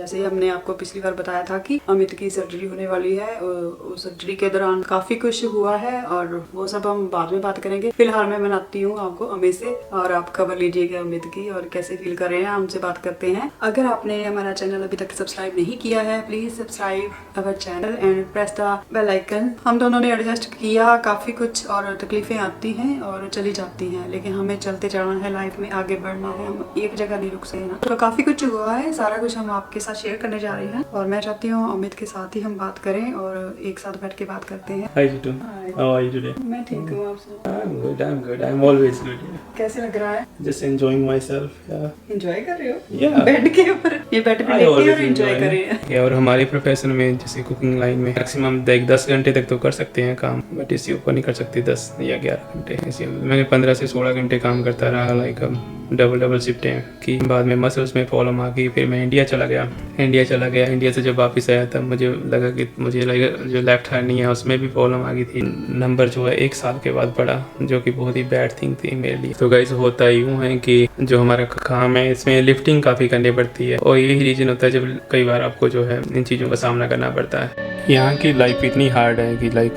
जैसे हमने आपको पिछली बार बताया था कि अमित की सर्जरी होने वाली है, उस सर्जरी के दौरान काफी कुछ हुआ है और वो सब हम बाद में बात करेंगे। फिलहाल मैं बनाती हूँ आपको अमित से और आप खबर लीजिएगा अमित की और कैसे फील कर रहे हैं, हमसे बात करते हैं। अगर आपने हमारा चैनल अभी तक सब्सक्राइब नहीं किया है, please subscribe our channel and press the bell icon. हम दोनों ने एडजस्ट किया, काफी कुछ और तकलीफें आती हैं और चली जाती हैं, लेकिन हमें चलते चलना है, लाइफ में आगे बढ़ना है, हम एक जगह नहीं रुक सकते ना। तो काफी कुछ हुआ है, सारा कुछ हम आपके साथ शेयर करने जा रहे हैं और मैं चाहती हूँ अमित के साथ ही हम बात करें और एक साथ बैठ के बात करते हैं। Hi Jitu. How are you today? मैं ठीक हूँ, आप सुनाओ? I'm good. I'm always good. कैसे लग रहा है? Just enjoying myself. Yeah. Enjoy कर रहे हो? Yeah. बेड के ऊपर, ये बेड पे I लेटे always और एंजॉय enjoy. कर रहे हैं। Yeah, और हमारे प्रोफेशन में जैसे कुकिंग लाइन में मैक्सिमम 10 घंटे तक तो कर सकते हैं काम, बट इससे ऊपर नहीं कर सकते 10 या 11 घंटे। इसलिए मैंने 15 से 16 घंटे काम करता रहा, लाइक डबल शिफ्टें की। बाद में मसल्स में प्रॉब्लम आ गई, फिर मैं इंडिया चला गया। इंडिया से जब वापस आया तब मुझे लगा कि मुझे जो लेफ्ट हैंड नहीं है उसमें भी प्रॉब्लम आ गई थी। नंबर जो है 1 साल के बाद पड़ा, जो कि बहुत ही बैड थिंग थी मेरे लिए। तो गाइस होता यूँ है कि जो हमारा काम है इसमें लिफ्टिंग काफ़ी करनी पड़ती है और यही रीज़न होता है जब कई बार आपको जो है इन चीज़ों का सामना करना पड़ता है। यहाँ की लाइफ इतनी हार्ड है कि लाइक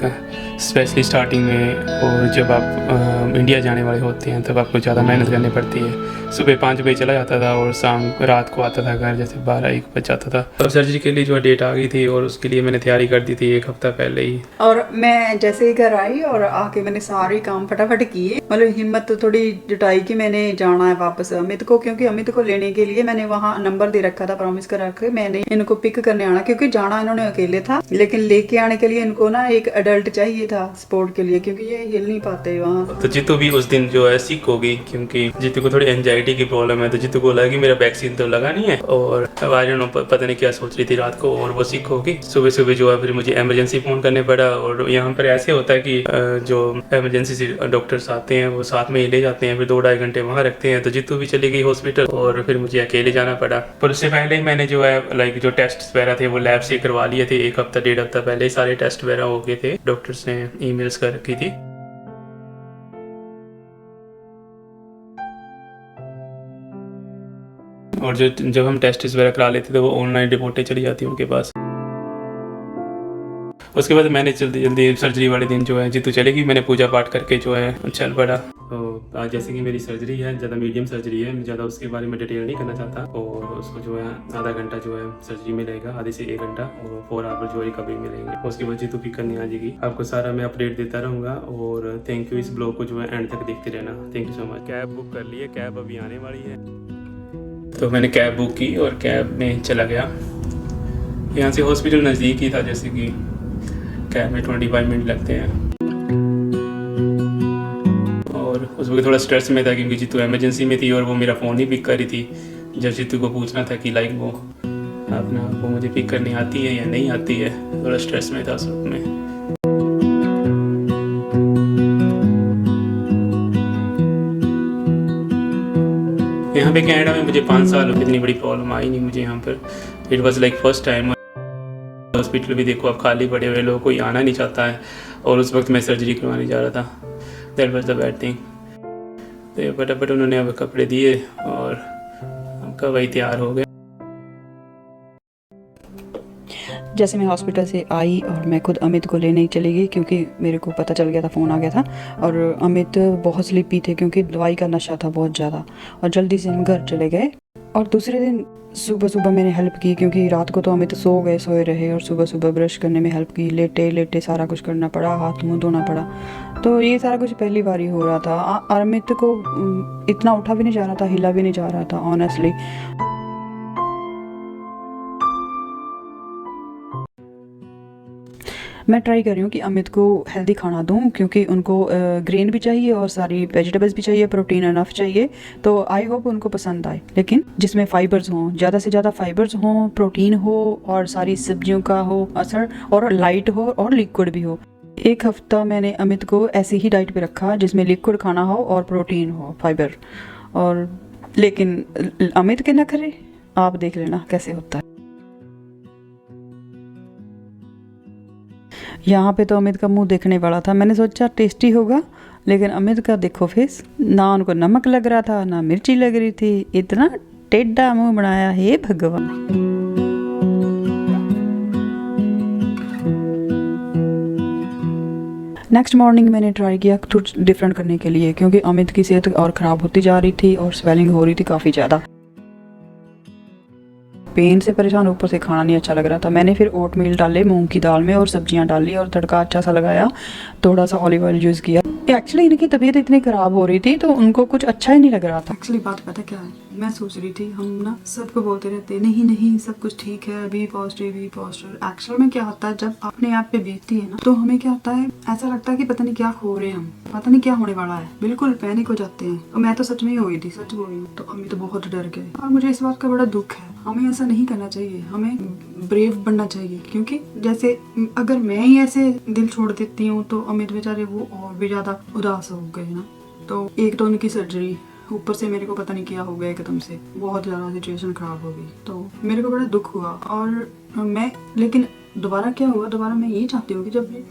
स्पेशली स्टार्टिंग में, और जब आप इंडिया जाने वाले होते हैं तब आपको ज़्यादा मेहनत करनी पड़ती है। सुबह 5 बजे चला जाता था और रात को आता था घर जैसे 12-1 बज जाता था। अब सर्जरी के लिए जो डेट आ गई थी और उसके लिए मैंने तैयारी कर दी थी 1 हफ्ता पहले ही। और मैं जैसे ही घर आई और आके मैंने सारे काम फटाफट किए, मतलब हिम्मत तो थोड़ी जुटाई कि मैंने जाना है वापस अमित को, क्योंकि अमित को लेने के लिए मैंने वहाँ नंबर दे रखा था, प्रॉमिस कर रखा मैंने इनको पिक करने आना, क्योंकि जाना इन्होंने अकेले था, लेकिन लेके आने के लिए इनको ना एक अडल्ट चाहिए था सपोर्ट के लिए, क्योंकि ये हिल नहीं पाते वहाँ। तो जीतू भी उस दिन जो है सिक हो गई, क्योंकि जीतू को थोड़ी एंजाइटी की प्रॉब्लम है। तो जीतू को लगा कि मेरा वैक्सीन तो लगा नहीं है, और पता नहीं क्या सोच रही थी रात को, और वो सिक हो गई। सुबह जो है फिर मुझे इमरजेंसी फोन करने पड़ा। और यहाँ पर ऐसे होता है कि जो इमरजेंसी से डॉक्टर्स आते हैं वो साथ में ही ले जाते हैं, फिर 2-2.5 घंटे वहाँ रखते हैं। तो जीतू भी चली गई हॉस्पिटल और फिर मुझे अकेले जाना पड़ा। पर उससे पहले ही मैंने जो है लाइक जो टेस्ट वगैरह थे वो लैब से करवा लिए थे। 1 हफ्ता 1.5 हफ्ता पहले ही सारे टेस्ट वगैरह हो गए थे, डॉक्टर्स ने ईमेल्स कर रखी थी। और जब हम टेस्ट वगैरह करा लेते थे वो ऑनलाइन रिपोर्टें चली जाती उनके पास। उसके बाद मैंने जल्दी सर्जरी वाले दिन जो है जीतू चलेगी, मैंने पूजा पाठ करके जो है चल पड़ा। तो आज जैसे कि मेरी सर्जरी है, ज़्यादा मीडियम सर्जरी है, मैं ज़्यादा उसके बारे में डिटेल नहीं करना चाहता। और उसको जो है आधा घंटा जो है सर्जरी मिलेगा, आधे से 1 घंटा, और 4 आवर जो रिकवरी मिलेंगे। उसके बाद जीतू पिक करने आ जाएगी। आपको सारा मैं अपडेट देता रहूँगा। और थैंक यू, इस ब्लॉग को जो है एंड तक देखते रहना। Thank you so much. Cab book कर ली है, कैब अभी आने वाली है। तो मैंने कैब बुक की और कैब में चला गया। यहाँ से हॉस्पिटल नज़दीक ही था, जैसे कि कैब में 25 मिनट लगते हैं। और उस वक्त थोड़ा स्ट्रेस में था क्योंकि जीतू इमरजेंसी में थी और वो मेरा फ़ोन ही पिक कर रही थी। जब जीतू को पूछना था कि लाइक वो मुझे पिक करनी आती है या नहीं आती है, थोड़ा स्ट्रेस में था उस वक्त में। यहाँ पे कनाडा में मुझे 5 साल हो गए, इतनी बड़ी प्रॉब्लम आई नहीं मुझे यहाँ पर। It was like first time. Hospital भी देखो अब खाली पड़े हुए, लोग कोई आना नहीं चाहता है। और उस वक्त मैं सर्जरी करवाने जा रहा था। That was the bad thing. तो फटाफट उन्होंने अब कपड़े दिए और हम कब वही तैयार हो गए। जैसे मैं हॉस्पिटल से आई और मैं खुद अमित को लेने ही चली गई, क्योंकि मेरे को पता चल गया था, फ़ोन आ गया था। और अमित बहुत स्लीपी थे क्योंकि दवाई का नशा था बहुत ज़्यादा, और जल्दी से हम घर चले गए। और दूसरे दिन सुबह मैंने हेल्प की, क्योंकि रात को तो अमित सोए रहे, और सुबह ब्रश करने में हेल्प की, लेटे सारा कुछ करना पड़ा, हाथ मुँह धोना पड़ा। तो ये सारा कुछ पहली बार ही हो रहा था। अमित को इतना उठा भी नहीं जा रहा था, हिला भी नहीं जा रहा था ऑनेस्टली। मैं ट्राई कर रही हूँ कि अमित को हेल्दी खाना दूँ, क्योंकि उनको ग्रेन भी चाहिए और सारी वेजिटेबल्स भी चाहिए, प्रोटीन इनफ चाहिए। तो आई होप उनको पसंद आए, लेकिन जिसमें फाइबर्स हों, ज़्यादा से ज़्यादा फाइबर्स हों, प्रोटीन हो, और सारी सब्जियों का हो असर, और लाइट हो और लिक्विड भी हो। 1 हफ्ता मैंने अमित को ऐसी ही डाइट पे रखा, जिसमें लिक्विड खाना हो और प्रोटीन हो, फाइबर। और लेकिन अमित के नखरे आप देख लेना कैसे होता है। यहाँ पे तो अमित का मुंह देखने वाला था, मैंने सोचा टेस्टी होगा, लेकिन अमित का देखो फेस, ना उनको नमक लग रहा था ना मिर्ची लग रही थी, इतना टेढ़ा मुंह बनाया, हे भगवान। नेक्स्ट मॉर्निंग मैंने ट्राई किया कुछ डिफरेंट करने के लिए, क्योंकि अमित की सेहत और ख़राब होती जा रही थी और स्वेलिंग हो रही थी काफ़ी ज़्यादा। पेन से परेशान, ऊपर से खाना नहीं अच्छा लग रहा था। मैंने फिर ओट मील डाले मूंग की दाल में और सब्जियां डाली और तड़का अच्छा सा लगाया, थोड़ा सा ऑलिव ऑयल यूज़ किया। एक्चुअली इनकी तबीयत इतनी ख़राब हो रही थी तो उनको कुछ अच्छा ही नहीं लग रहा था। एक्चुअली बात पता क्या है, मैं सोच रही थी हम ना सबको बोलते रहते नहीं नहीं सब कुछ ठीक है, be positive be positive. Actual में क्या होता है, जब अपने आप पे बीतती है ना तो हमें क्या होता है, ऐसा लगता है कि पता नहीं क्या खो रहे हैं हम, पता नहीं क्या होने वाला है, बिल्कुल पैनिक हो जाते हैं। और मैं तो सच में ही हो गई थी, सच बोल रही हूँ। तो अम्मी तो बहुत डर गए और मुझे इस बात का बड़ा दुख है। हमें ऐसा नहीं करना चाहिए, हमें ब्रेव बनना चाहिए, क्योंकि जैसे अगर मैं ही ऐसे दिल छोड़ देती हूँ तो अमित बेचारे वो और भी ज्यादा उदास हो गए ना। तो एक तो उनकी सर्जरी, ऊपर से मेरे को पता नहीं क्या हो गया, एकदम से बहुत ज़्यादा सिचुएशन ख़राब हो गई। तो मेरे को बड़ा दुख हुआ। और मैं लेकिन दोबारा क्या हुआ, दोबारा मैं ये चाहती हूँ कि जब ये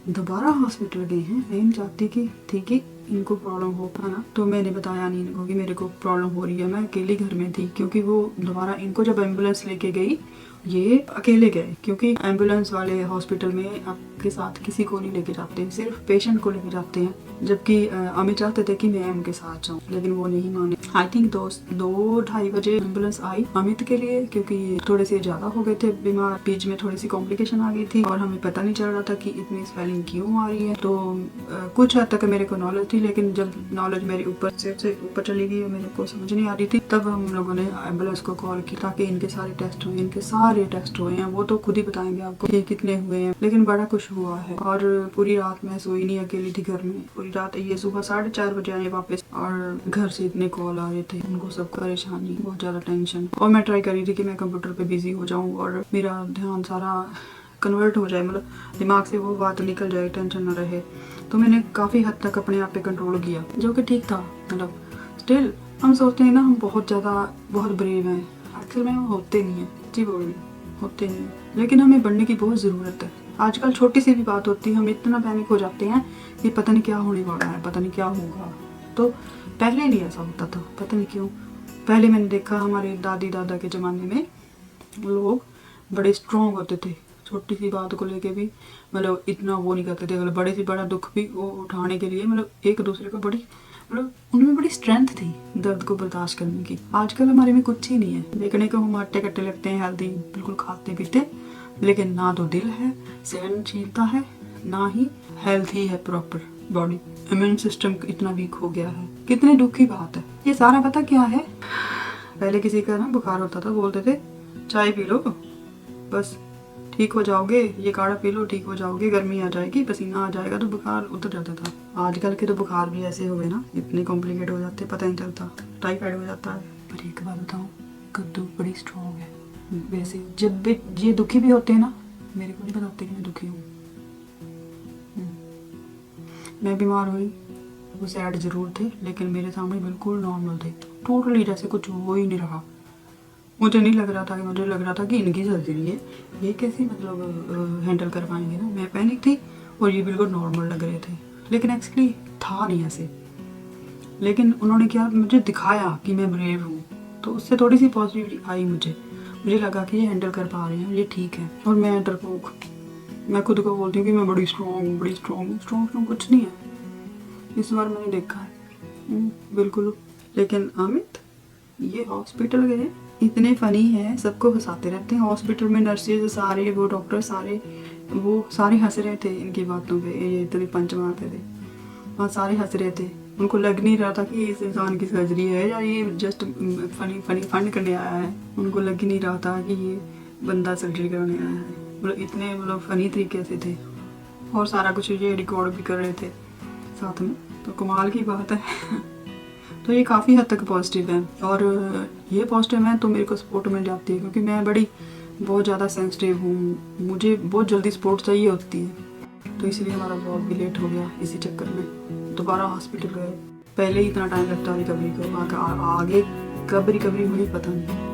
दोबारा हॉस्पिटल गए हैं, मैं चाहती कि ठीक है इनको प्रॉब्लम हो था ना, तो मैंने बताया नहीं इनको कि मेरे को प्रॉब्लम हो रही है। मैं अकेली घर में थी, क्योंकि वो दोबारा इनको जब एम्बुलेंस लेके गई ये अकेले गए, क्योंकि एम्बुलेंस वाले हॉस्पिटल में आपके साथ किसी को नहीं लेके जाते, सिर्फ पेशेंट को लेके जाते हैं। जबकि अमित चाहते थे कि मैं उनके साथ जाऊँ, लेकिन वो नहीं माने। आई थिंक 2-2:30 बजे एम्बुलेंस आई अमित के लिए, क्योंकि थोड़े से ज़्यादा हो गए थे बीमार, बीच में थोड़ी सी कॉम्प्लिकेशन आ गई थी और हमें पता नहीं चल रहा था कि इतनी स्वेलिंग क्यों आ रही है। तो कुछ हद तक मेरे को नॉलेज थी, लेकिन जब नॉलेज मेरी ऊपर से ऊपर चली गई, मेरे को समझ नहीं आ रही थी, तब हम लोगों ने एम्बुलेंस को कॉल की ताकि इनके सारे टेस्ट हुए। इनके सारे टेस्ट हुए हैं, वो तो खुद ही बताएंगे आपको कि कितने हुए हैं, लेकिन बड़ा कुछ हुआ है। और पूरी रात मैं सोई नहीं, अकेली थी घर में पूरी रात। ये सुबह 4:30 बजे आए वापस और घर से इतने कॉल आ रहे थे उनको, सब परेशानी, बहुत ज्यादा टेंशन। और मैं ट्राई कर रही थी कि मैं कंप्यूटर पे बिजी हो जाऊं और मेरा ध्यान सारा कन्वर्ट हो जाए, मतलब दिमाग से वो बात निकल जाए, टेंशन न रहे। तो मैंने काफ़ी हद तक अपने आप पे कंट्रोल किया, जो कि ठीक था। मतलब स्टिल हम सोचते हैं ना हम बहुत ब्रेव हैं, एक्चुअल में हम होते नहीं हैं। जी बोल रही होते नहीं, लेकिन हमें बढ़ने की बहुत ज़रूरत है। आजकल छोटी सी भी बात होती है हम इतना पैनिक हो जाते हैं कि पता नहीं क्या होने वाला है, पता नहीं क्या होगा। तो पहले नहीं ऐसा होता था, पता नहीं क्यों। पहले मैंने देखा हमारे दादी दादा के ज़माने में लोग बड़े स्ट्रॉन्ग होते थे, छोटी सी बात को लेके भी मतलब इतना वो नहीं करते थे। अगर बड़े से बड़ा दुख भी वो उठाने के लिए मतलब एक दूसरे को बड़ी मतलब उनमें बड़ी स्ट्रेंथ थी दर्द को बर्दाश्त करने की। आजकल हमारे में कुछ ही नहीं है, देखने को हम हट्टे कट्टे लगते हैं, हेल्दी बिल्कुल खाते पीते, लेकिन ना तो दिल है, सहनशीलता है, ना ही हेल्थी है प्रॉपर बॉडी। इम्यून सिस्टम इतना वीक हो गया है, कितने दुख की बात है। ये सारा पता क्या है, पहले किसी का ना बुखार होता था बोलते थे चाय पी लो बस ठीक हो जाओगे, ये काढ़ा पी लो ठीक हो जाओगे, गर्मी आ जाएगी, पसीना आ जाएगा तो बुखार उतर जाता था। आजकल के तो बुखार भी ऐसे हो गए ना, इतने कॉम्प्लिकेट हो जाते पता नहीं चलता, टाइफाइड हो जाता है। पर एक बार बताऊँ, कद्दू बड़ी स्ट्रॉन्ग है। वैसे जब भी ये दुखी भी होते हैं ना, मेरे को नहीं बताते कि मैं दुखी हूँ। मैं बीमार हुई, वो सैड जरूर थे, लेकिन मेरे सामने बिल्कुल नॉर्मल थे, टोटली जैसे कुछ हो ही नहीं रहा। मुझे नहीं लग रहा था, मुझे लग रहा था कि इनकी सर्जरी है, ये कैसे मतलब हैंडल कर पाएंगे ना। मैं पैनिक थी और ये बिल्कुल नॉर्मल लग रहे थे, लेकिन एक्चुअली था नहीं ऐसे। लेकिन उन्होंने क्या मुझे दिखाया कि मैं ब्रेव हूँ, तो उससे थोड़ी सी पॉजिटिविटी आई मुझे लगा कि ये हैंडल कर पा रहे हैं, ये ठीक है। और मैं डरपोक, मैं खुद को बोलती हूँ कि मैं बड़ी स्ट्रॉन्ग कुछ नहीं है। इस बार मैंने देखा है बिल्कुल। लेकिन अमित ये हॉस्पिटल गए, इतने फनी है, सबको हंसाते रहते हैं हॉस्पिटल में, नर्सेज सारे, वो डॉक्टर सारे हंस रहे थे इनकी बातों पे। ये इतने पंच मारते थे वहाँ, सारे हंस रहे थे। उनको लग नहीं रहा था कि इस इंसान की सर्जरी है या ये जस्ट फनी फंड करने आया है। उनको लग ही नहीं रहा था कि ये बंदा सर्जरी कराने आया है। मतलब इतने मतलब फनी तरीके से थे, और सारा कुछ ये रिकॉर्ड भी कर रहे थे साथ में, तो कमाल की बात है। तो ये काफ़ी हद तक पॉजिटिव है, और ये पॉजिटिव है तो मेरे को सपोर्ट मिल जाती है, क्योंकि मैं बहुत ज़्यादा सेंसिटिव हूँ, मुझे बहुत जल्दी सपोर्ट चाहिए होती है। तो इसलिए हमारा जॉब भी लेट हो गया, इसी चक्कर में दोबारा हॉस्पिटल गए। पहले ही इतना टाइम लगता है रिकवरी को, आगे कब रिकवरी हुई पता नहीं।